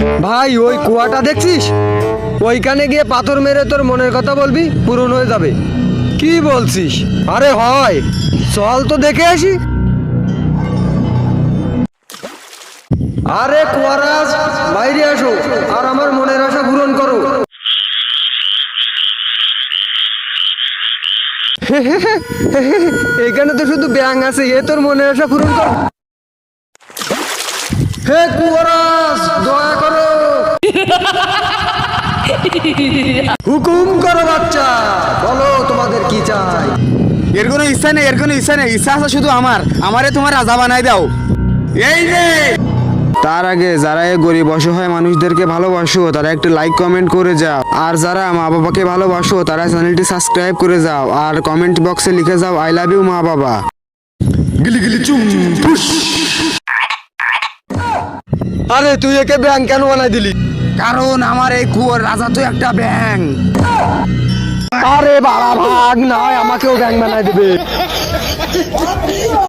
ভাই ওই কুয়াটা দেখছিস? ওইখানে গিয়ে পাথর মেরে তোর মনের কথা বলবি, পূরণ হয়ে যাবে। কি বলছিস? আরে হয়, চল তো দেখে আসি। আরে কুয়ারাজ, বাইরে আসো আর আমার মনের আশা পূরণ করো। এখানে তো শুধু ব্যাঙ আছে, এ তোর মনের আশা পূরণ কর। হে কুয়ারাজ, দয়া করো, হুকুম করো বাচ্চা, বলো তোমাদের কি চাই। এর কোনো ইচ্ছা নেই, এর কোনো ইচ্ছা নেই, ইচ্ছা আছে শুধু আমারে তোমার রাজা বানাই দাও। এই রে। তার আগে যারা এই গরিব অসহায় মানুষদেরকে ভালোবাসো তারা একটু লাইক কমেন্ট করে যাও, আর যারা মা বাবাকে ভালোবাসো তারা চ্যানেলটি সাবস্ক্রাইব করে যাও, আর কমেন্ট বক্সে লিখে যাও আই লাভ ইউ মা বাবা। গিলি গিলি চুম ফুস। আরে তুই একে ব্যাঙ কেন বানাই দিলি? কারণ আমার এই কুয়োর রাজা তো একটা ব্যাঙ। আরে বাবা ভাগ, না হয় আমাকেও ব্যাঙ বানাই দেবে।